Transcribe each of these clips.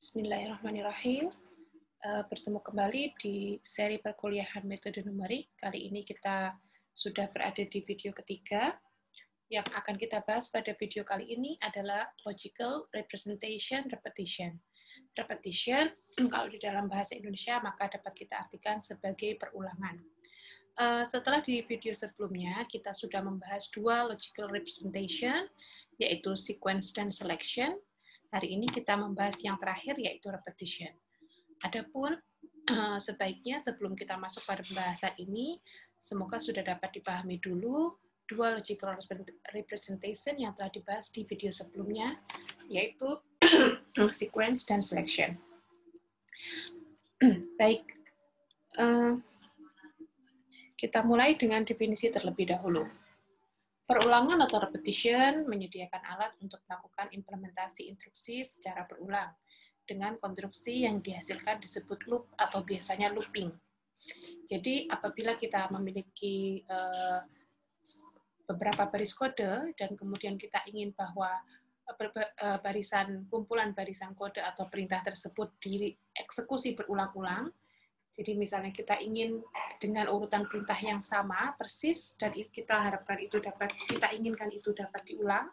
Bismillahirrahmanirrahim. Bertemu kembali di seri perkuliahan metode numerik. Kali ini kita sudah berada di video ketiga. Yang akan kita bahas pada video kali ini adalah logical representation repetition. Repetition, kalau di dalam bahasa Indonesia, maka dapat kita artikan sebagai perulangan. Setelah di video sebelumnya, kita sudah membahas dua logical representation, yaitu sequence dan selection. Hari ini kita membahas yang terakhir, yaitu repetition. Adapun sebaiknya sebelum kita masuk pada pembahasan ini, semoga sudah dapat dipahami dulu dua logical representation yang telah dibahas di video sebelumnya, yaitu sequence dan selection. Baik, kita mulai dengan definisi terlebih dahulu. Perulangan atau repetition menyediakan alat untuk melakukan implementasi instruksi secara berulang dengan konstruksi yang dihasilkan disebut loop atau biasanya looping. Jadi apabila kita memiliki beberapa baris kode dan kemudian kita ingin bahwa kumpulan barisan kode atau perintah tersebut dieksekusi berulang-ulang. Jadi misalnya kita ingin dengan urutan perintah yang sama persis dan kita inginkan itu dapat diulang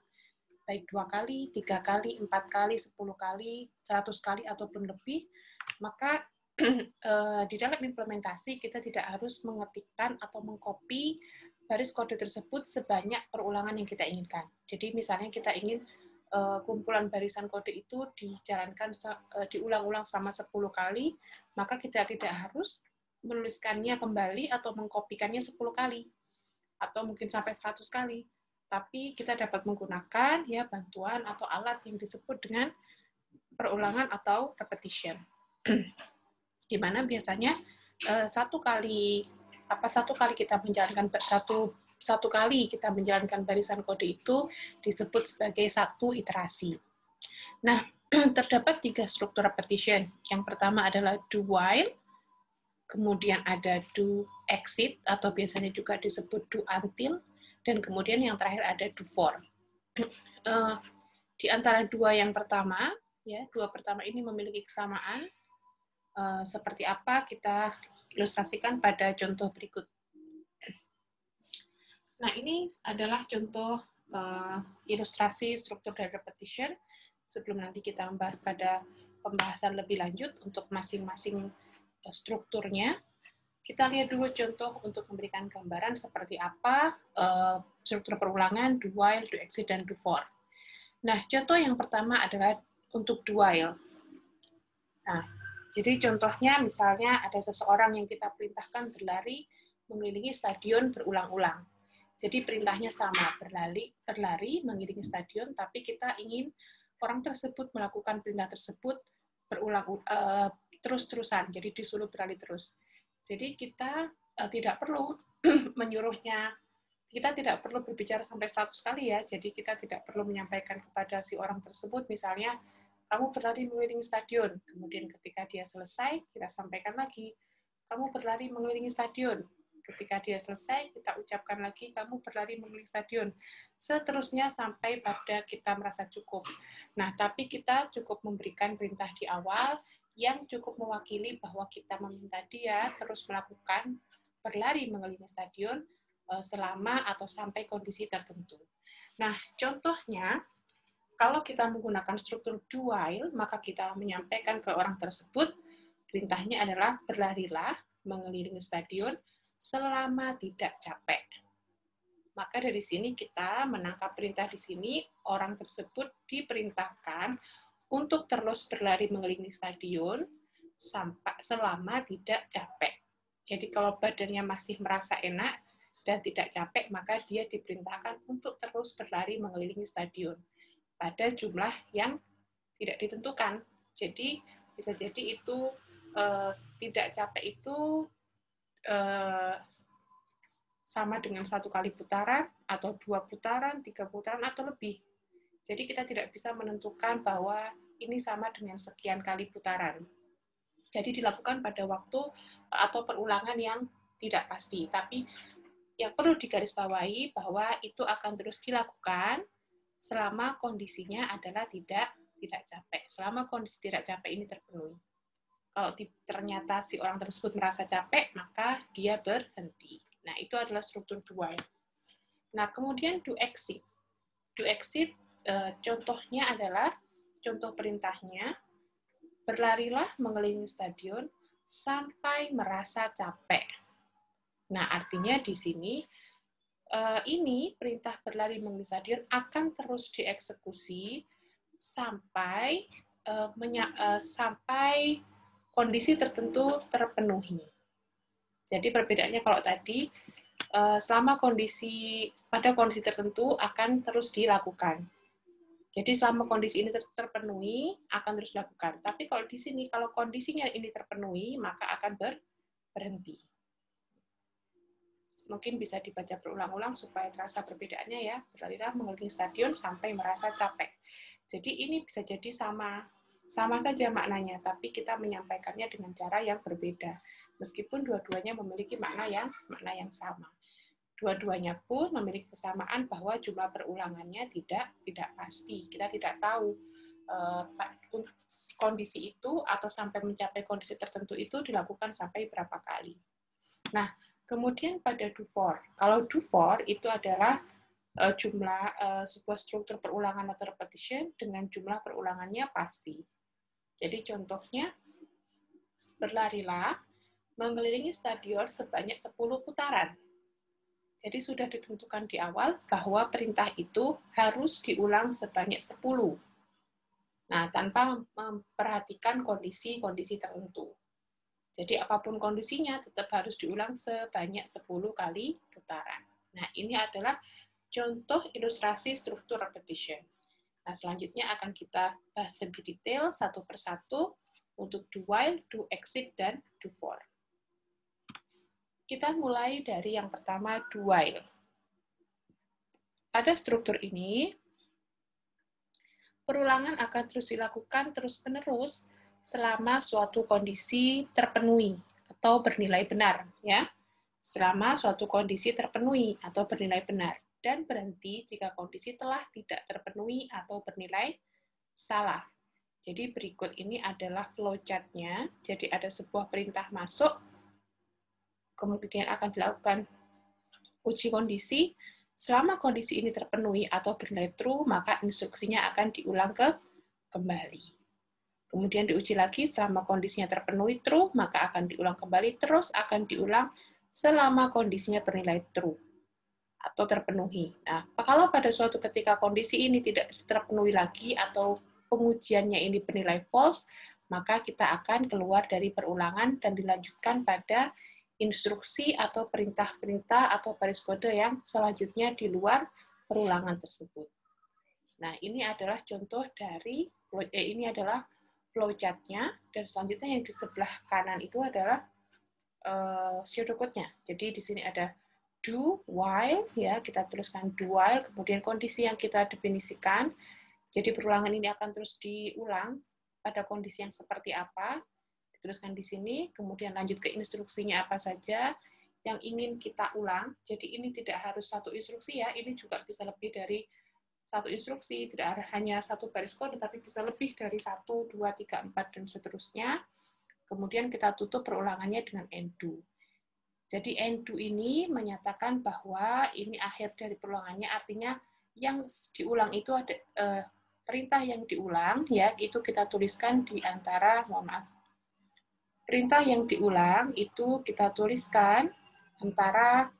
baik 2 kali, 3 kali, 4 kali, 10 kali, 100 kali ataupun lebih, maka di dalam implementasi kita tidak harus mengetikkan atau mengcopy baris kode tersebut sebanyak perulangan yang kita inginkan. Jadi misalnya kita ingin kumpulan barisan kode itu dijalankan diulang-ulang selama 10 kali, maka kita tidak harus menuliskannya kembali atau mengkopikannya 10 kali atau mungkin sampai 100 kali. Tapi kita dapat menggunakan ya bantuan atau alat yang disebut dengan perulangan atau repetition. Di mana biasanya satu kali kita menjalankan barisan kode itu disebut sebagai satu iterasi. Nah, terdapat 3 struktur repetition. Yang pertama adalah do while, kemudian ada do exit atau biasanya juga disebut do until, dan kemudian yang terakhir ada do for. Di antara dua pertama ini memiliki kesamaan. Seperti apa kita ilustrasikan pada contoh berikut. Nah, ini adalah contoh ilustrasi struktur dan repetition. Sebelum nanti kita membahas pada pembahasan lebih lanjut untuk masing-masing strukturnya, kita lihat dulu contoh untuk memberikan gambaran seperti apa struktur perulangan, do while, do exit, dan do for. Nah, contoh yang pertama adalah untuk do while. Nah, jadi contohnya misalnya ada seseorang yang kita perintahkan berlari mengelilingi stadion berulang-ulang. Jadi perintahnya sama, berlari mengelilingi stadion, tapi kita ingin orang tersebut melakukan perintah tersebut terus-terusan, jadi disuruh berlari terus. Jadi kita tidak perlu menyuruhnya, kita tidak perlu berbicara sampai 100 kali ya, jadi kita tidak perlu menyampaikan kepada si orang tersebut, misalnya, kamu berlari mengelilingi stadion, kemudian ketika dia selesai, kita sampaikan lagi, kamu berlari mengelilingi stadion. Ketika dia selesai, kita ucapkan lagi, kamu berlari mengelilingi stadion. Seterusnya sampai pada kita merasa cukup. Nah, tapi kita cukup memberikan perintah di awal yang cukup mewakili bahwa kita meminta dia terus melakukan berlari mengelilingi stadion selama atau sampai kondisi tertentu. Nah, contohnya, kalau kita menggunakan struktur do while, maka kita menyampaikan ke orang tersebut, perintahnya adalah berlarilah mengelilingi stadion selama tidak capek. Maka dari sini kita menangkap perintah di sini, orang tersebut diperintahkan untuk terus berlari mengelilingi stadion selama tidak capek. Jadi kalau badannya masih merasa enak dan tidak capek, maka dia diperintahkan untuk terus berlari mengelilingi stadion pada jumlah yang tidak ditentukan. Jadi bisa jadi itu tidak capek itu sama dengan 1 kali putaran, atau 2 putaran, 3 putaran, atau lebih. Jadi kita tidak bisa menentukan bahwa ini sama dengan sekian kali putaran. Jadi dilakukan pada waktu atau perulangan yang tidak pasti. Tapi yang perlu digarisbawahi bahwa itu akan terus dilakukan selama kondisinya adalah tidak tidak capek. Selama kondisi tidak capek ini terpenuhi. Kalau ternyata si orang tersebut merasa capek, maka dia berhenti. Nah, itu adalah struktur do while. Nah, kemudian do exit. Do exit, contohnya adalah, contoh perintahnya, berlarilah mengelilingi stadion sampai merasa capek. Nah, artinya di sini, ini perintah berlari mengelilingi stadion akan terus dieksekusi sampai sampai kondisi tertentu terpenuhi. Jadi perbedaannya kalau tadi, pada kondisi tertentu akan terus dilakukan. Jadi selama kondisi ini terpenuhi, akan terus dilakukan. Tapi kalau di sini, kalau kondisinya ini terpenuhi, maka akan berhenti. Mungkin bisa dibaca berulang-ulang supaya terasa perbedaannya ya. Berlarilah mengelilingi stadion sampai merasa capek. Jadi ini bisa jadi sama saja maknanya, tapi kita menyampaikannya dengan cara yang berbeda. Meskipun dua-duanya memiliki makna yang sama. Dua-duanya pun memiliki kesamaan bahwa jumlah perulangannya tidak pasti. Kita tidak tahu kondisi itu atau sampai mencapai kondisi tertentu itu dilakukan sampai berapa kali. Nah, kemudian pada do for. Kalau do for itu adalah sebuah struktur perulangan atau repetition dengan jumlah perulangannya pasti. Jadi contohnya, berlarilah mengelilingi stadion sebanyak 10 putaran. Jadi sudah ditentukan di awal bahwa perintah itu harus diulang sebanyak 10. Nah, tanpa memperhatikan kondisi-kondisi tertentu. Jadi apapun kondisinya tetap harus diulang sebanyak 10 kali putaran. Nah, ini adalah contoh ilustrasi struktur repetition. Nah, selanjutnya akan kita bahas lebih detail satu persatu untuk do while, do exit, dan do for. Kita mulai dari yang pertama, do while. Pada struktur ini, perulangan akan terus dilakukan terus-menerus selama suatu kondisi terpenuhi atau bernilai benar, ya. Selama suatu kondisi terpenuhi atau bernilai benar, dan berhenti jika kondisi telah tidak terpenuhi atau bernilai salah. Jadi berikut ini adalah flowchart-nya. Jadi ada sebuah perintah masuk, kemudian akan dilakukan uji kondisi. Selama kondisi ini terpenuhi atau bernilai true, maka instruksinya akan diulang kembali. Kemudian diuji lagi, selama kondisinya terpenuhi true, maka akan diulang kembali, terus akan diulang selama kondisinya bernilai true atau terpenuhi. Nah, kalau pada suatu ketika kondisi ini tidak terpenuhi lagi atau pengujiannya ini bernilai false, maka kita akan keluar dari perulangan dan dilanjutkan pada instruksi atau perintah-perintah atau baris kode yang selanjutnya di luar perulangan tersebut. Nah, ini adalah contoh dari ini adalah flowchart-nya, dan selanjutnya yang di sebelah kanan itu adalah pseudocode-nya. Jadi di sini ada do while, ya, kita tuliskan do while, kemudian kondisi yang kita definisikan. Jadi perulangan ini akan terus diulang pada kondisi yang seperti apa, dituliskan di sini, kemudian lanjut ke instruksinya apa saja yang ingin kita ulang. Jadi ini tidak harus satu instruksi ya, ini juga bisa lebih dari satu instruksi, tidak hanya satu baris kode, tapi bisa lebih dari 1, 2, 3, 4, dan seterusnya. Kemudian kita tutup perulangannya dengan end do. Jadi end do ini menyatakan bahwa ini akhir dari perulangannya, artinya yang diulang itu ada perintah yang diulang, ya, itu kita tuliskan di antara, perintah yang diulang itu kita tuliskan di antara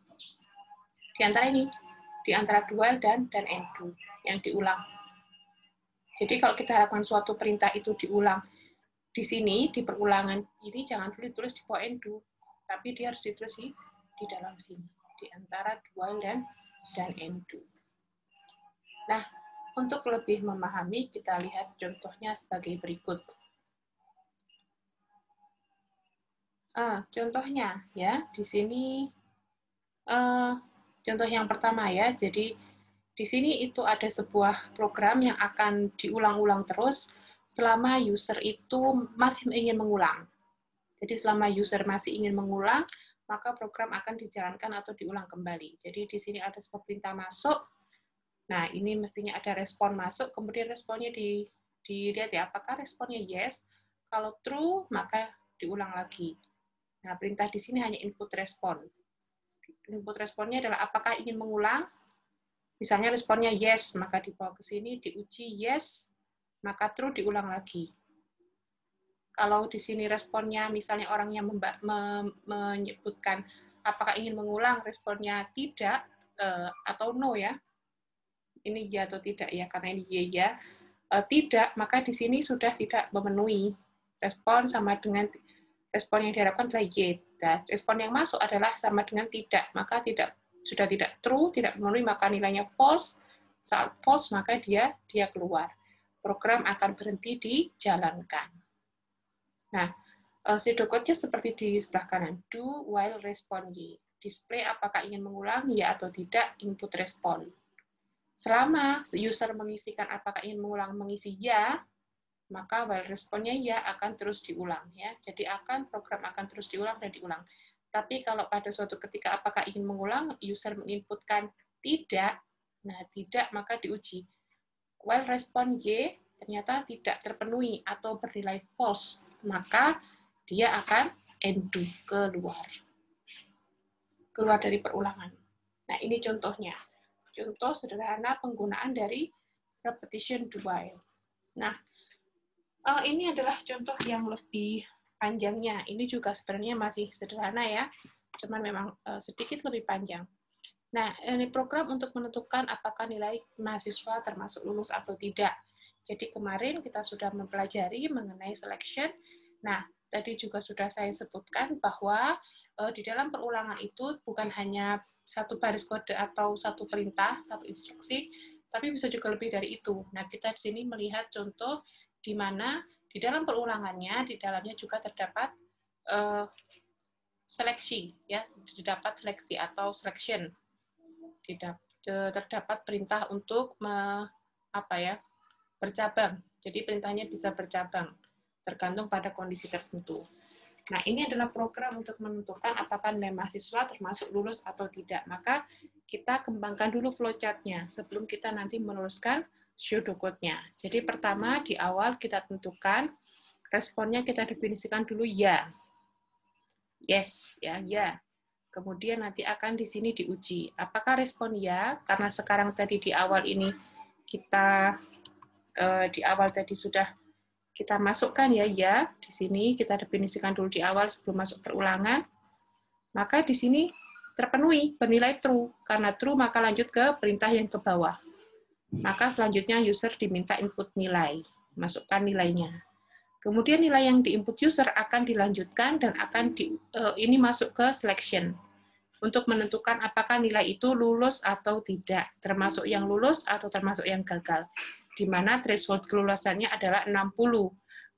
do while dan end do yang diulang. Jadi kalau kita harapkan suatu perintah itu diulang di sini, di perulangan ini, jangan ditulis di bawah end do, tapi dia harus ditulis di dalam sini, di antara do while dan end do. Nah, untuk lebih memahami, kita lihat contohnya sebagai berikut. Contohnya, ya, di sini contoh yang pertama ya. Jadi di sini itu ada sebuah program yang akan diulang-ulang terus selama user itu masih ingin mengulang. Jadi selama user masih ingin mengulang, maka program akan dijalankan atau diulang kembali. Jadi di sini ada sebuah perintah masuk. Nah, ini mestinya ada respon masuk, kemudian responnya dilihat ya, apakah responnya yes. Kalau true, maka diulang lagi. Nah, perintah di sini hanya input respon. Input responnya adalah apakah ingin mengulang. Misalnya responnya yes, maka dibawa ke sini, diuji yes, maka true diulang lagi. Kalau di sini responnya misalnya orang yang menyebutkan apakah ingin mengulang, responnya tidak atau no ya. Ini ya atau tidak ya, karena ini ya. Tidak, maka di sini sudah tidak memenuhi respon sama dengan respon yang diharapkan adalah y. Nah, respon yang masuk adalah sama dengan tidak, maka sudah tidak true, tidak memenuhi, maka nilainya false. Saat false, maka dia keluar. Program akan berhenti dijalankan. Nah, pseudocode-nya seperti di sebelah kanan. Do while respond y. Display apakah ingin mengulang ya atau tidak, input respon. Selama user mengisikan apakah ingin mengulang mengisi ya, maka while responnya ya akan terus diulang ya. Jadi program akan terus diulang dan diulang. Tapi kalau pada suatu ketika apakah ingin mengulang, user menginputkan tidak, nah tidak maka diuji. While respon y ternyata tidak terpenuhi atau bernilai false, maka dia akan undo keluar dari perulangan. Nah, ini contohnya. Contoh sederhana penggunaan dari repetition do while. Nah, ini adalah contoh yang lebih panjangnya. Ini juga sebenarnya masih sederhana ya, cuman memang sedikit lebih panjang. Nah, ini program untuk menentukan apakah nilai mahasiswa termasuk lulus atau tidak. Jadi kemarin kita sudah mempelajari mengenai selection. Nah, tadi juga sudah saya sebutkan bahwa di dalam perulangan itu bukan hanya satu baris kode atau satu perintah, satu instruksi, tapi bisa juga lebih dari itu. Nah, kita di sini melihat contoh di mana di dalam perulangannya, di dalamnya juga terdapat seleksi, ya, terdapat seleksi atau selection. Terdapat perintah untuk bercabang. Jadi perintahnya bisa bercabang, tergantung pada kondisi tertentu. Nah, ini adalah program untuk menentukan apakah nilai mahasiswa termasuk lulus atau tidak. Maka kita kembangkan dulu flowchart-nya sebelum kita nanti menuliskan pseudocode-nya. Jadi pertama di awal kita tentukan responnya, kita definisikan dulu ya. Yes, ya. Kemudian nanti akan di sini diuji. Apakah respon ya? Karena sekarang tadi di awal ini kita sudah kita masukkan ya, di sini kita definisikan dulu di awal sebelum masuk perulangan, maka di sini terpenuhi, bernilai true. Karena true, maka lanjut ke perintah yang ke bawah. Maka selanjutnya user diminta input nilai, masukkan nilainya. Kemudian nilai yang diinput user akan dilanjutkan dan akan ini masuk ke selection untuk menentukan apakah nilai itu lulus atau tidak, termasuk yang lulus atau termasuk yang gagal, di mana threshold kelulusannya adalah 60.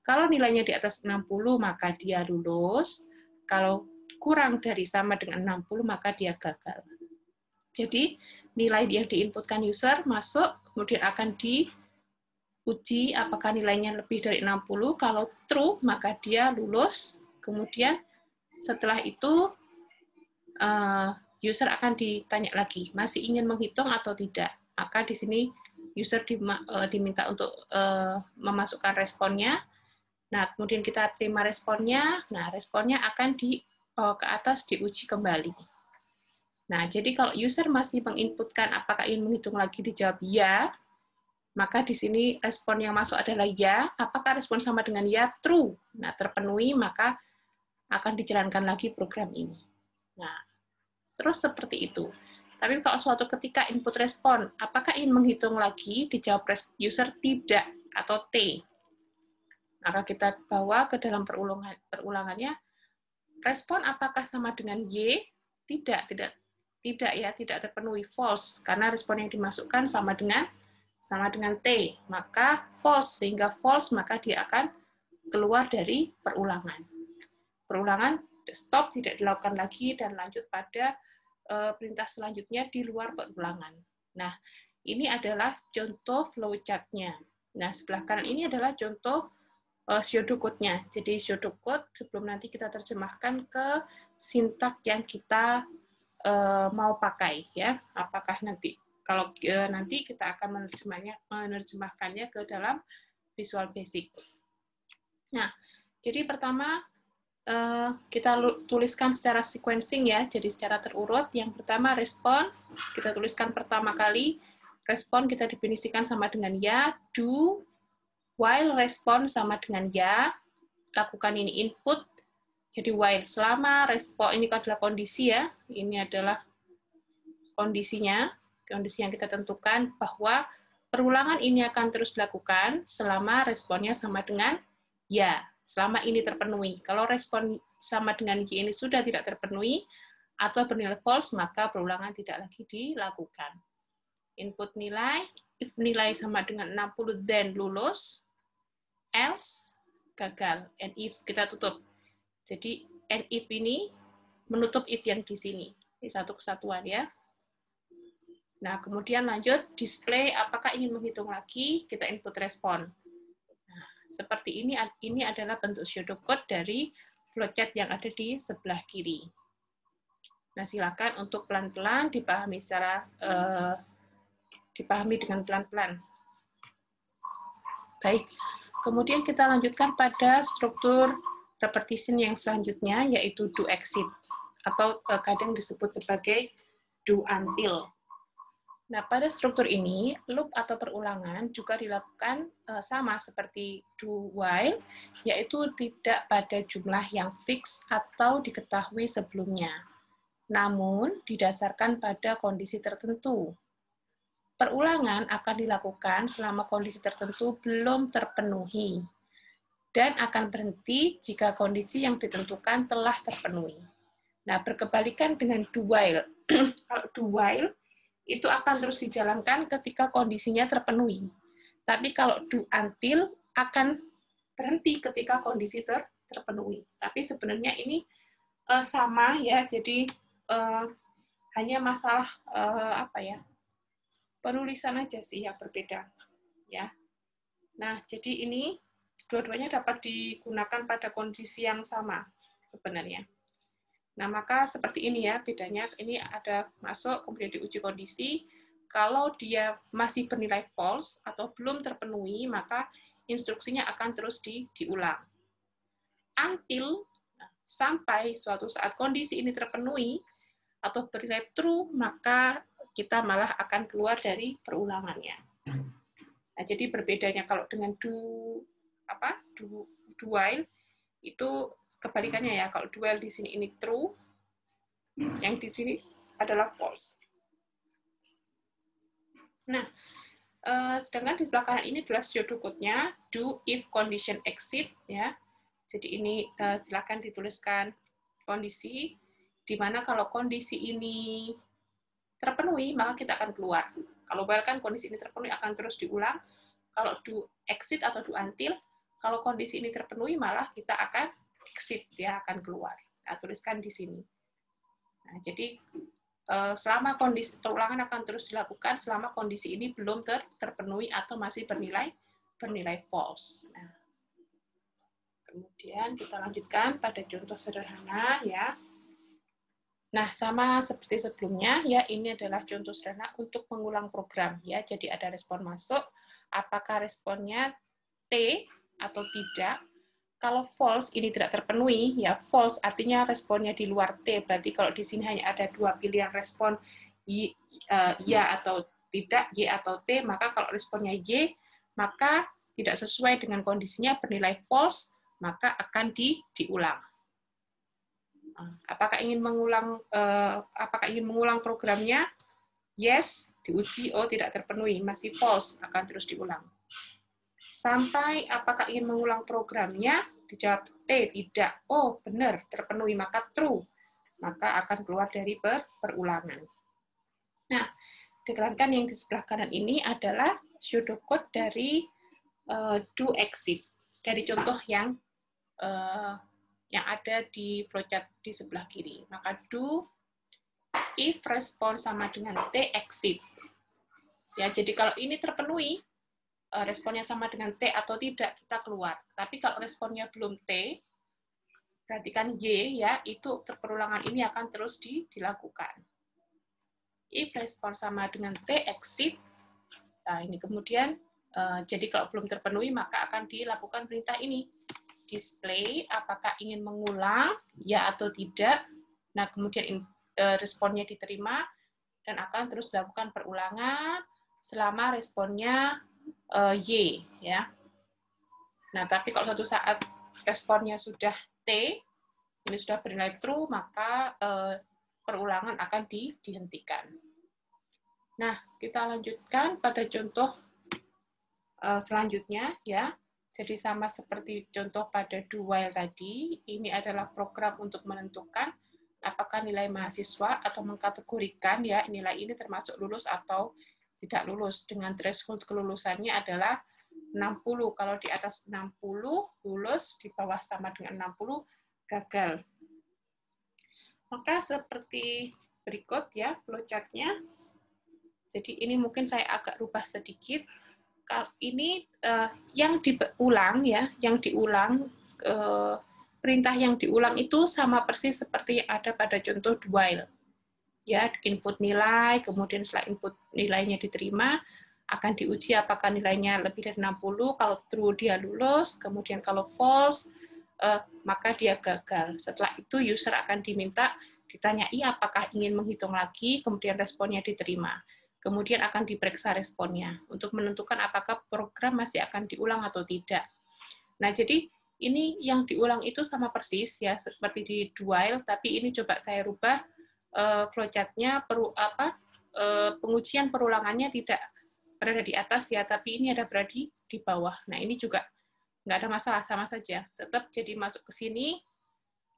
Kalau nilainya di atas 60, maka dia lulus. Kalau kurang dari sama dengan 60, maka dia gagal. Jadi, nilai yang diinputkan user masuk, kemudian akan diuji apakah nilainya lebih dari 60. Kalau true, maka dia lulus. Kemudian, setelah itu, user akan ditanya lagi, masih ingin menghitung atau tidak. Maka di sini user diminta untuk memasukkan responnya. Nah, kemudian kita terima responnya. Nah, responnya akan ke atas diuji kembali. Nah, jadi kalau user masih menginputkan apakah ingin menghitung lagi, dijawab ya, maka di sini respon yang masuk adalah ya. Apakah respon sama dengan ya? True. Nah, terpenuhi, maka akan dijalankan lagi program ini. Nah, terus seperti itu. Tapi kalau suatu ketika input respon, apakah ingin menghitung lagi, dijawab user tidak atau T. Maka kita bawa ke dalam perulangannya, respon apakah sama dengan Y? Tidak ya, tidak terpenuhi, false, karena respon yang dimasukkan sama dengan T, maka false, sehingga false, maka dia akan keluar dari perulangan. Perulangan stop, tidak dilakukan lagi, dan lanjut pada perintah selanjutnya di luar perulangan. Nah, ini adalah contoh flowchart-nya. Nah, sebelah kanan ini adalah contoh pseudocode-nya. Jadi pseudocode sebelum nanti kita terjemahkan ke sintak yang kita mau pakai, ya. Apakah nanti kalau nanti kita akan menerjemahkannya ke dalam Visual Basic. Nah, jadi pertama kita tuliskan secara sequencing ya, jadi secara terurut. Yang pertama respon, kita tuliskan pertama kali. Respon kita definisikan sama dengan ya, do, while respon sama dengan ya, lakukan ini input, jadi while selama respon, ini adalah kondisi ya, ini adalah kondisinya, kondisi yang kita tentukan bahwa perulangan ini akan terus dilakukan selama responnya sama dengan ya, selama ini terpenuhi. Kalau respon sama dengan y ini sudah tidak terpenuhi atau bernilai false, maka perulangan tidak lagi dilakukan. Input nilai, if nilai sama dengan 60 then lulus, else gagal, and if kita tutup. Jadi and if ini menutup if yang di sini. Ini satu kesatuan ya. Nah, kemudian lanjut display apakah ingin menghitung lagi, kita input respon. Nah, seperti ini adalah bentuk pseudocode dari flowchart yang ada di sebelah kiri. Nah, silakan untuk pelan-pelan dipahami secara dipahami dengan pelan-pelan. Baik. Kemudian kita lanjutkan pada struktur repetition yang selanjutnya, yaitu do exit, atau kadang disebut sebagai do until. Nah, pada struktur ini, loop atau perulangan juga dilakukan sama seperti do while, yaitu tidak pada jumlah yang fix atau diketahui sebelumnya, namun didasarkan pada kondisi tertentu. Perulangan akan dilakukan selama kondisi tertentu belum terpenuhi, dan akan berhenti jika kondisi yang ditentukan telah terpenuhi. Nah, berkebalikan dengan do while. Kalau do while, itu akan terus dijalankan ketika kondisinya terpenuhi. Tapi kalau do until, akan berhenti ketika kondisi terpenuhi. Tapi sebenarnya ini sama ya, jadi hanya masalah apa ya, penulisan aja sih yang berbeda. Ya. Nah, jadi ini dua-duanya dapat digunakan pada kondisi yang sama sebenarnya. Nah, maka seperti ini ya bedanya. Ini ada masuk, kemudian diuji kondisi. Kalau dia masih bernilai false atau belum terpenuhi, maka instruksinya akan terus diulang. Until, sampai suatu saat kondisi ini terpenuhi atau bernilai true, maka kita malah akan keluar dari perulangannya. Nah, jadi berbedanya kalau dengan do while itu kebalikannya ya. Kalau do while di sini ini true, yang di sini adalah false. Nah, sedangkan di sebelah kanan ini adalah pseudocode-nya do if condition exit ya. Jadi ini silakan dituliskan kondisi di mana kalau kondisi ini terpenuhi, maka kita akan keluar. Kalau while kan kondisi ini terpenuhi akan terus diulang. Kalau do exit atau do until, kalau kondisi ini terpenuhi, malah kita akan exit, ya akan keluar. Nah, tuliskan di sini. Nah, jadi selama kondisi perulangan akan terus dilakukan selama kondisi ini belum terpenuhi atau masih bernilai false. Nah, kemudian kita lanjutkan pada contoh sederhana ya. Nah, sama seperti sebelumnya, ya ini adalah contoh sederhana untuk mengulang program. Ya, jadi ada respon masuk, apakah responnya T atau tidak. Kalau false, ini tidak terpenuhi, ya false artinya responnya di luar T. Berarti kalau di sini hanya ada dua pilihan respon, ya atau tidak, Y atau T, maka kalau responnya Y, maka tidak sesuai dengan kondisinya, bernilai false, maka akan diulang. Apakah ingin mengulang programnya? Yes, diuji, oh tidak terpenuhi, masih false, akan terus diulang. Sampai apakah ingin mengulang programnya? Dijawab T, tidak. Oh, benar, terpenuhi, maka true. Maka akan keluar dari perulangan. Nah, dikatakan yang di sebelah kanan ini adalah pseudocode dari do exit. Dari contoh yang ada di flowchart di sebelah kiri. Maka do if respon sama dengan T, exit. Ya, jadi kalau ini terpenuhi, responnya sama dengan T atau tidak, kita keluar. Tapi kalau responnya belum T, berarti kan Y, ya, itu perulangan ini akan terus dilakukan. If respon sama dengan T, exit. Nah, ini kemudian Jadi kalau belum terpenuhi, maka akan dilakukan perintah ini. Display, apakah ingin mengulang, ya atau tidak. Nah, kemudian responnya diterima, dan akan terus dilakukan perulangan selama responnya Y. Ya. Nah, tapi kalau suatu saat responnya sudah T, ini sudah bernilai true, maka perulangan akan dihentikan. Nah, kita lanjutkan pada contoh selanjutnya, ya. Jadi sama seperti contoh pada do while tadi, ini adalah program untuk menentukan apakah nilai mahasiswa atau mengkategorikan ya nilai ini termasuk lulus atau tidak lulus, dengan threshold kelulusannya adalah 60. Kalau di atas 60 lulus, di bawah sama dengan 60 gagal. Maka seperti berikut ya flowchart-nya. Jadi ini mungkin saya agak rubah sedikit. Ini yang diulang ya, perintah yang diulang itu sama persis seperti yang ada pada contoh do while. Ya, input nilai, kemudian setelah input nilainya diterima, akan diuji apakah nilainya lebih dari 60, kalau true dia lulus, kemudian kalau false, maka dia gagal. Setelah itu user akan ditanyai apakah ingin menghitung lagi, kemudian responnya diterima. Kemudian akan diperiksa responnya untuk menentukan apakah program masih akan diulang atau tidak. Nah, jadi ini yang diulang itu sama persis ya seperti di do while, tapi ini coba saya rubah flowchart-nya, pengujian perulangannya tidak berada di atas ya, tapi ini ada berada di bawah. Nah, ini juga nggak ada masalah, sama saja. Tetap jadi masuk ke sini,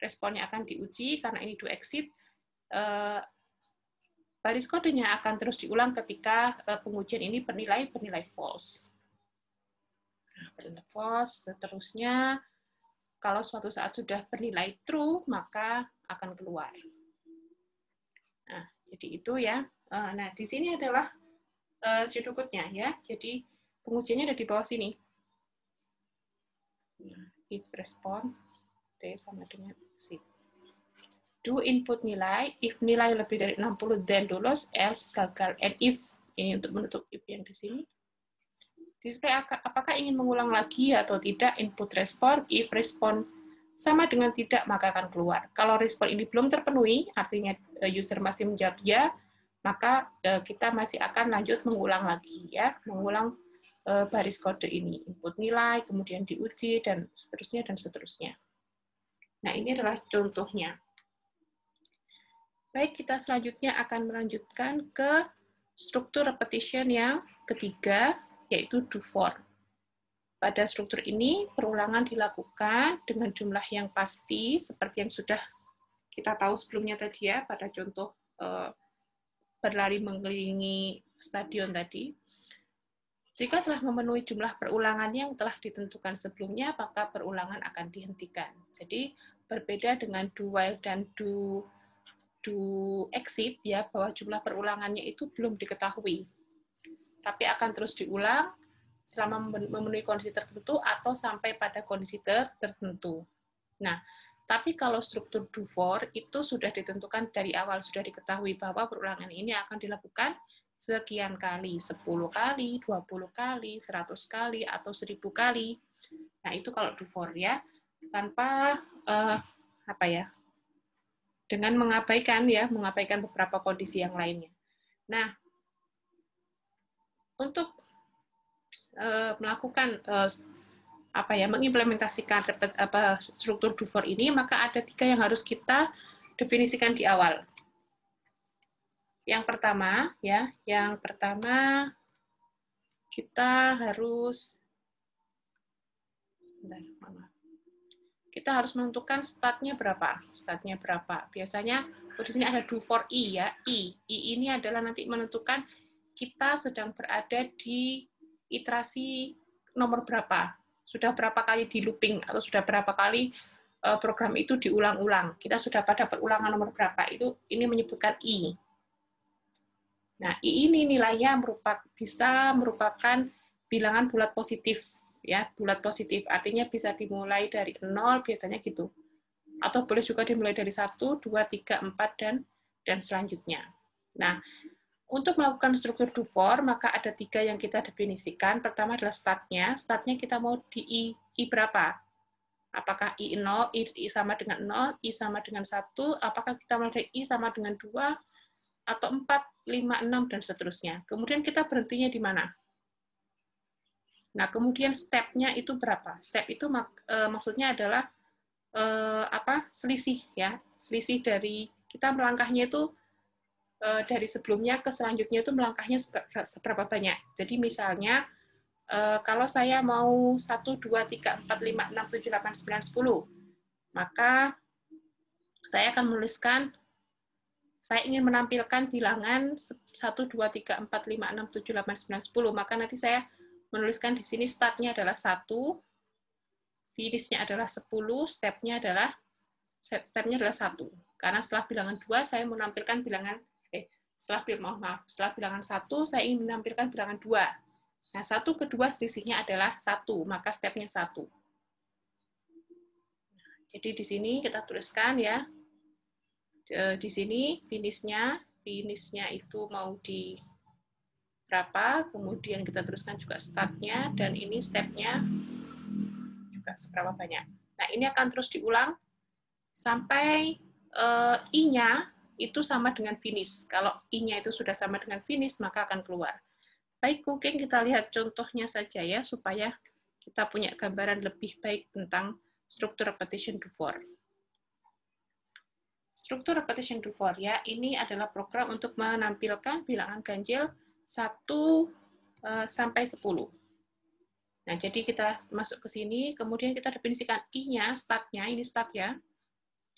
responnya akan diuji karena ini do exit. Baris kodenya akan terus diulang ketika pengujian ini bernilai false. Nah, bernilai false, seterusnya kalau suatu saat sudah bernilai true, maka akan keluar. Nah, jadi itu ya. Nah, di sini adalah berikutnya ya. Jadi pengujiannya ada di bawah sini. Nah, if respond T sama dengan C. Do input nilai, if nilai lebih dari 60 then lulus, else gagal. And if, ini untuk menutup if yang di sini. Display apakah ingin mengulang lagi atau tidak, input respon, if respon sama dengan tidak, maka akan keluar. Kalau respon ini belum terpenuhi, artinya user masih menjawab ya, maka kita masih akan lanjut mengulang lagi, ya, mengulang baris kode ini, input nilai, kemudian diuji, dan seterusnya, dan seterusnya. Nah, ini adalah contohnya. Baik, kita selanjutnya akan melanjutkan ke struktur repetition yang ketiga, yaitu do for. Pada struktur ini, perulangan dilakukan dengan jumlah yang pasti, seperti yang sudah kita tahu sebelumnya tadi ya, pada contoh berlari mengelilingi stadion tadi. Jika telah memenuhi jumlah perulangan yang telah ditentukan sebelumnya, maka perulangan akan dihentikan. Jadi, berbeda dengan do while dan do exit ya, bahwa jumlah perulangannya itu belum diketahui, tapi akan terus diulang selama memenuhi kondisi tertentu atau sampai pada kondisi tertentu. Nah, tapi kalau struktur do for itu sudah ditentukan dari awal, sudah diketahui bahwa perulangan ini akan dilakukan sekian kali, 10 kali, 20 kali, 100 kali, atau 1000 kali. Nah, itu kalau do for ya, tanpa dengan mengabaikan beberapa kondisi yang lainnya. Nah, untuk melakukan mengimplementasikan struktur do for ini, maka ada 3 yang harus kita definisikan di awal. Yang pertama kita harus menentukan startnya berapa. Biasanya di sini ada do for I ya. I ini adalah nanti menentukan kita sedang berada di iterasi nomor berapa. Sudah berapa kali di looping atau sudah berapa kali program itu diulang-ulang. Kita sudah pada perulangan nomor berapa. Ini menyebutkan I. Nah, I ini nilainya bisa merupakan bilangan bulat positif. Ya, bulat positif artinya bisa dimulai dari 0 biasanya gitu, atau boleh juga dimulai dari 1, 2, 3, 4 dan selanjutnya. Nah, Untuk melakukan struktur do for, maka ada 3 yang kita definisikan. Pertama adalah startnya. Startnya kita mau di I berapa? Apakah I 0, I sama dengan 0, I sama dengan 1, apakah kita mulai I sama dengan 2, atau 4, 5, 6, dan seterusnya. Kemudian kita berhentinya di mana? Nah, kemudian step-nya itu berapa? Step itu maksudnya adalah selisih, ya. Selisih dari kita melangkahnya itu dari sebelumnya ke selanjutnya itu melangkahnya seberapa banyak. Jadi misalnya, kalau saya mau 1, 2, 3, 4, 5, 6, 7, 8, 9, 10, maka saya akan menuliskan, saya ingin menampilkan bilangan 1, 2, 3, 4, 5, 6, 7, 8, 9, 10, maka nanti saya menuliskan di sini startnya adalah 1, finishnya adalah 10, stepnya adalah 1. Karena setelah bilangan 2, saya menampilkan bilangan, setelah bilangan 1, saya ingin menampilkan bilangan 2. Nah, 1 ke 2 selisihnya adalah 1, maka stepnya 1. Jadi di sini kita tuliskan ya, di sini finishnya itu mau di berapa, kemudian kita teruskan juga startnya, dan ini stepnya juga seberapa banyak. Nah, ini akan terus diulang sampai I-nya itu sama dengan finish. Kalau I-nya itu sudah sama dengan finish, maka akan keluar. Baik, mungkin kita lihat contohnya saja ya, supaya kita punya gambaran lebih baik tentang struktur repetition do for. Struktur repetition do for ya, ini adalah program untuk menampilkan bilangan ganjil 1 sampai 10. Nah, jadi kita masuk ke sini, kemudian kita definisikan I-nya, start-nya, ini start ya.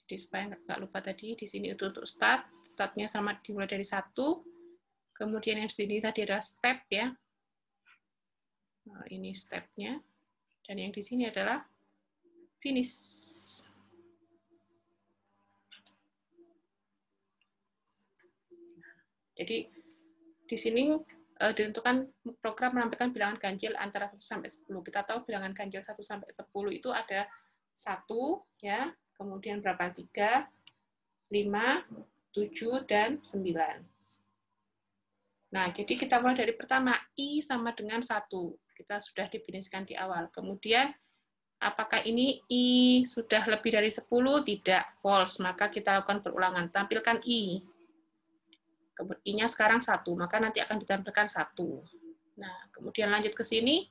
Jadi supaya nggak lupa tadi, di sini itu untuk start, startnya sama dimulai dari 1, kemudian yang di sini tadi adalah step ya, nah, ini stepnya, dan yang di sini adalah finish. Jadi di sini ditentukan program menampilkan bilangan ganjil antara 1 sampai 10. Kita tahu bilangan ganjil 1 sampai 10 itu ada 1 ya, kemudian berapa? 3, 5, 7, dan 9. Nah, jadi kita mulai dari pertama, I sama dengan 1. Kita sudah definisikan di awal. Kemudian, apakah ini I sudah lebih dari 10? Tidak, false. Maka kita lakukan perulangan. Tampilkan I. I-nya sekarang 1, maka nanti akan ditampilkan 1. Nah, kemudian lanjut ke sini.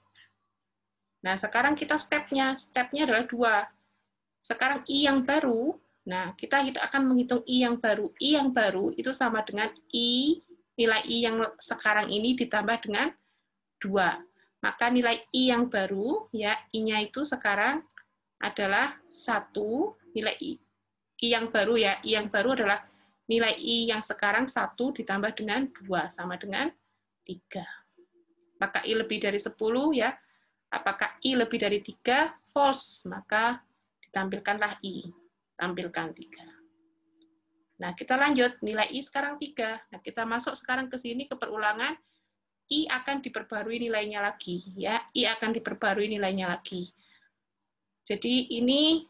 Nah, sekarang kita step-nya. Step-nya adalah 2. Sekarang I yang baru, nah kita akan menghitung I yang baru. I yang baru itu sama dengan nilai I yang sekarang ini ditambah dengan 2. Maka nilai I yang baru, ya I-nya itu sekarang adalah 1, nilai I yang baru ya, I yang baru adalah nilai I yang sekarang 1 ditambah dengan 2, sama dengan 3. Maka I lebih dari 10 ya, apakah I lebih dari 3? False, maka ditampilkanlah I, tampilkan 3. Nah, kita lanjut, nilai I sekarang 3. Nah, kita masuk sekarang ke sini ke perulangan, I akan diperbarui nilainya lagi. Ya, I akan diperbarui nilainya lagi. Jadi ini,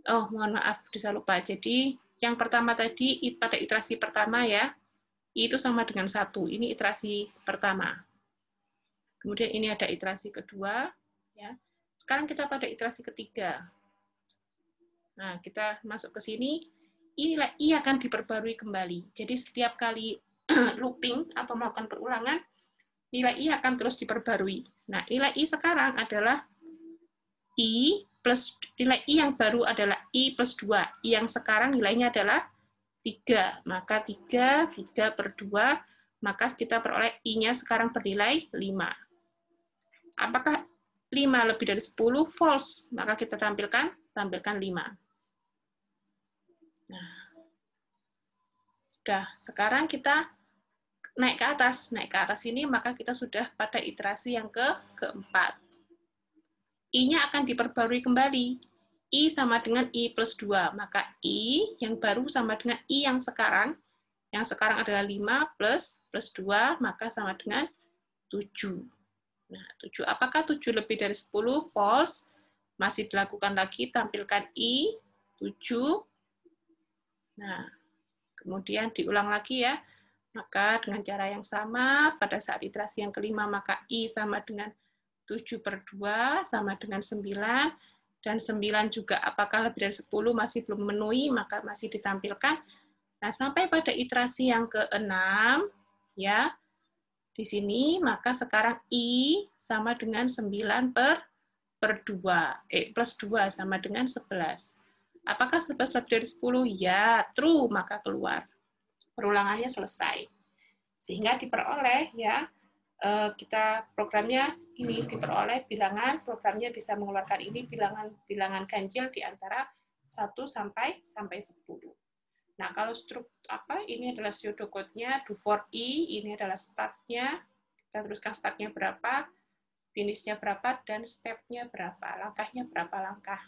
mohon maaf, bisa lupa. Jadi yang pertama tadi, pada iterasi pertama ya, I itu sama dengan 1. Ini iterasi pertama. Kemudian ini ada iterasi kedua. Ya. Sekarang kita pada iterasi ketiga. Nah, kita masuk ke sini, nilai I akan diperbarui kembali. Jadi setiap kali looping atau melakukan perulangan, nilai I akan terus diperbarui. Nah, nilai I sekarang adalah I plus, nilai I yang baru adalah I plus 2. I yang sekarang nilainya adalah 3. Maka 3 per 2, maka kita peroleh I-nya sekarang bernilai 5. Apakah 5 lebih dari 10? False. Maka kita tampilkan 5. Nah, sudah. Sekarang kita naik ke atas. Naik ke atas ini, maka kita sudah pada iterasi yang keempat. I-nya akan diperbarui kembali. I sama dengan I plus 2. Maka I yang baru sama dengan I yang sekarang. Yang sekarang adalah 5 plus 2, maka sama dengan 7. Nah, 7. Apakah 7 lebih dari 10? False. Masih dilakukan lagi, tampilkan I, 7. Nah, kemudian diulang lagi ya. Maka dengan cara yang sama, pada saat iterasi yang kelima, maka I sama dengan 7/2 sama dengan 9, dan 9 juga apakah lebih dari 10 masih belum memenuhi, maka masih ditampilkan. Nah, sampai pada iterasi yang ke-6, ya, di sini, maka sekarang I sama dengan 9/2, plus 2 sama dengan 11. Apakah 11 lebih dari 10? Ya, true, maka keluar. Perulangannya selesai. Sehingga diperoleh, ya, kita programnya ini diperoleh bilangan, programnya bisa mengeluarkan ini bilangan ganjil di antara 1 sampai 10. Nah, kalau ini adalah pseudocode-nya, do for I, ini adalah start-nya, kita teruskan start-nya berapa, finish-nya berapa, dan step-nya berapa, langkahnya berapa langkah.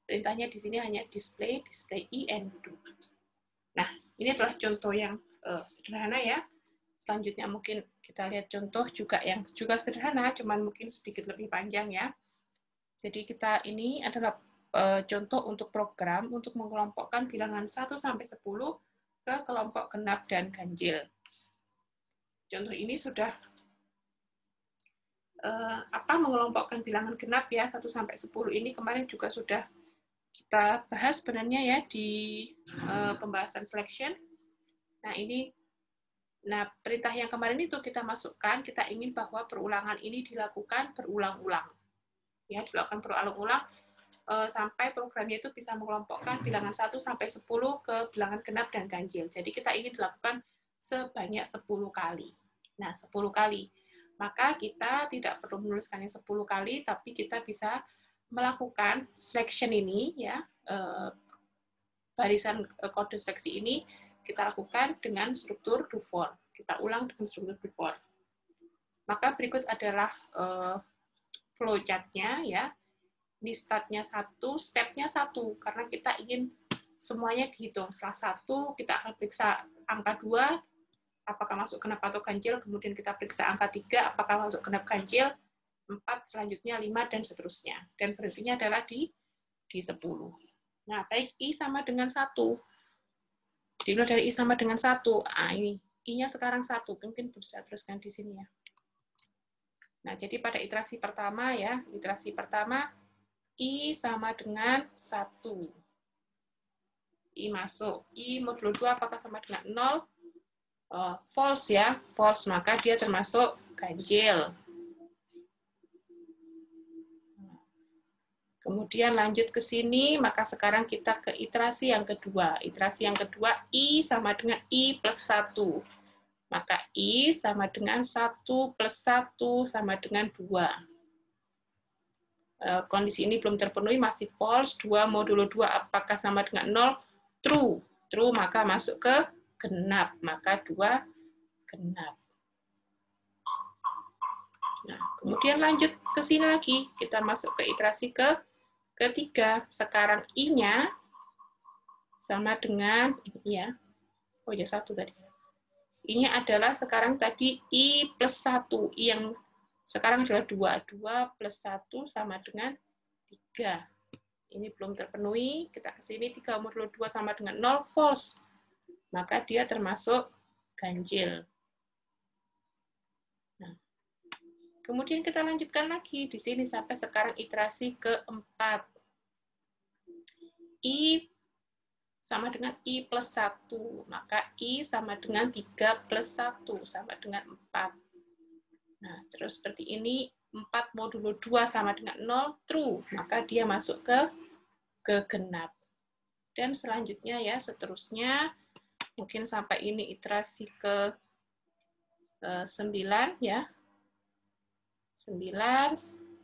Perintahnya di sini hanya display I and do. Nah, ini adalah contoh yang sederhana ya. Selanjutnya mungkin kita lihat contoh juga yang juga sederhana, cuman mungkin sedikit lebih panjang ya. Jadi ini adalah contoh untuk program untuk mengelompokkan bilangan 1 sampai 10 ke kelompok genap dan ganjil. Contoh ini sudah mengelompokkan bilangan genap ya 1 sampai 10 ini kemarin juga sudah kita bahas sebenarnya ya di pembahasan selection. Nah, perintah yang kemarin itu kita masukkan, kita ingin bahwa perulangan ini dilakukan berulang-ulang. Ya, dilakukan berulang-ulang sampai programnya itu bisa mengelompokkan bilangan 1 sampai 10 ke bilangan genap dan ganjil. Jadi kita ingin dilakukan sebanyak 10 kali. Nah, 10 kali. Maka kita tidak perlu menuliskannya 10 kali, tapi kita bisa melakukan selection ini, ya, barisan kode seleksi ini kita lakukan dengan struktur do for. Kita ulang dengan struktur do for. Maka berikut adalah flowchart-nya, ya. Ini start-nya 1, step-nya 1, karena kita ingin semuanya dihitung. Setelah 1, kita akan periksa angka 2, apakah masuk genap atau ganjil, kemudian kita periksa angka 3, apakah masuk genap ganjil, 4, selanjutnya 5, dan seterusnya. Dan berhentinya adalah di 10. Nah, baik I sama dengan 1. Dimulai dari I sama dengan 1. Ini I-nya sekarang 1. Mungkin bisa teruskan di sini ya. Nah, jadi pada iterasi pertama ya, iterasi pertama I sama dengan 1. I masuk. I modulo 2 apakah sama dengan 0? False ya, false, maka dia termasuk ganjil. Kemudian lanjut ke sini, maka sekarang kita ke iterasi yang kedua. Iterasi yang kedua, I sama dengan I plus 1. Maka I sama dengan 1 plus 1 sama dengan 2. Kondisi ini belum terpenuhi, masih false. 2 modulo 2 apakah sama dengan 0? True. True, maka masuk ke genap. Maka 2 genap. Nah, kemudian lanjut ke sini lagi. Kita masuk ke iterasi ketiga. Sekarang I-nya sama dengan ini ya. Oh ya, 1 tadi. I-nya adalah sekarang tadi I plus 1. I yang sekarang adalah 2. 2 plus 1 sama dengan 3. Ini belum terpenuhi. Kita ke sini 3 modulo 2 sama dengan 0, false. Maka dia termasuk ganjil. Nah, kemudian kita lanjutkan lagi di sini sampai sekarang iterasi keempat. I sama dengan I plus 1. Maka I sama dengan 3 plus 1 sama dengan 4. Nah, terus seperti ini, 4 modulo 2 sama dengan 0, true. Maka dia masuk ke genap. Dan selanjutnya ya, seterusnya, mungkin sampai ini iterasi ke 9 ya. 9,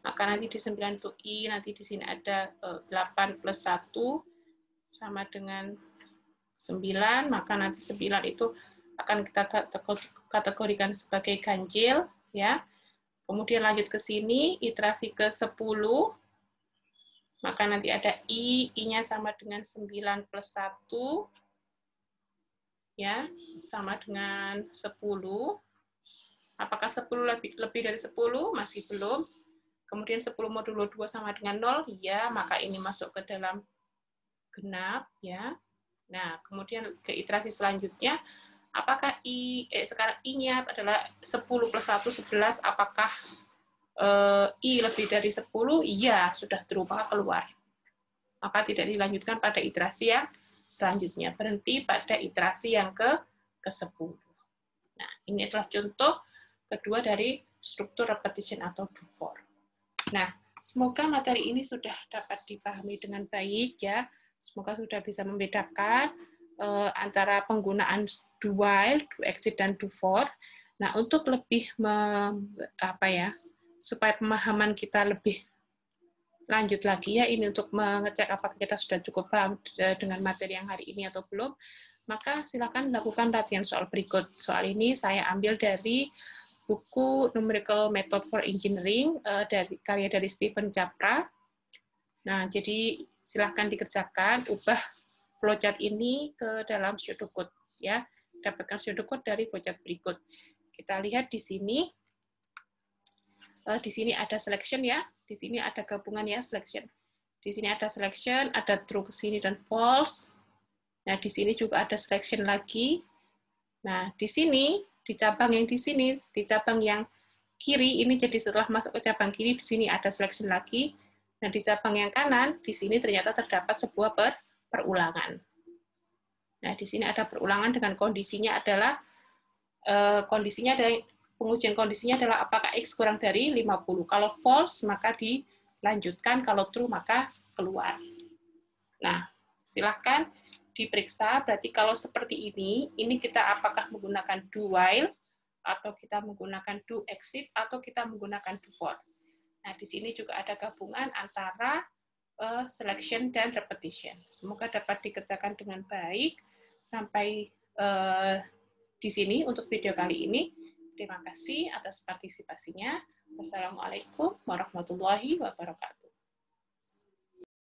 maka nanti di 9 itu I, nanti di sini ada 8 plus 1 sama dengan 9, maka nanti 9 itu akan kita kategorikan sebagai ganjil ya. Kemudian lanjut ke sini, iterasi ke 10, maka nanti ada I-nya sama dengan 9 plus 1, ya, sama dengan 10. Apakah 10 lebih dari 10? Masih belum. Kemudian 10 modulo 2 sama dengan 0, ya, maka ini masuk ke dalam genap, ya. Nah, kemudian ke iterasi selanjutnya, Apakah sekarang I-nya adalah 10 plus 1, 11, apakah I lebih dari 10? Iya, sudah true, maka keluar. Maka tidak dilanjutkan pada iterasi yang selanjutnya. Berhenti pada iterasi yang ke-10. Nah, ini adalah contoh kedua dari struktur repetition atau do for. Nah, semoga materi ini sudah dapat dipahami dengan baik ya. Semoga sudah bisa membedakan antara penggunaan do while, do exit, dan do for. Nah, untuk lebih supaya pemahaman kita lebih lanjut lagi ya, ini untuk mengecek apakah kita sudah cukup paham dengan materi yang hari ini atau belum, maka silakan lakukan latihan soal berikut. Soal ini saya ambil dari buku Numerical Method for Engineering karya dari Stephen Capra. Nah, jadi silakan dikerjakan, ubah flowchart ini ke dalam pseudocode ya. Dapatkan pseudocode dari flowchart berikut. Kita lihat di sini. Di sini ada selection ya. Di sini ada gabungan ya, selection. Di sini ada selection, ada true ke sini dan false. Nah, di sini juga ada selection lagi. Nah, di sini, di cabang yang di sini, di cabang yang kiri, ini jadi setelah masuk ke cabang kiri, di sini ada selection lagi. Nah, di cabang yang kanan, di sini ternyata terdapat sebuah perulangan. Nah, di sini ada perulangan dengan kondisinya adalah, pengujian kondisinya adalah apakah X kurang dari 50. Kalau false, maka dilanjutkan. Kalau true, maka keluar. Nah, silahkan diperiksa. Berarti kalau seperti ini kita apakah menggunakan do while, atau kita menggunakan do exit, atau kita menggunakan do for. Nah, di sini juga ada gabungan antara selection dan repetition. Semoga dapat dikerjakan dengan baik. Sampai di sini untuk video kali ini. Terima kasih atas partisipasinya. Wassalamualaikum warahmatullahi wabarakatuh.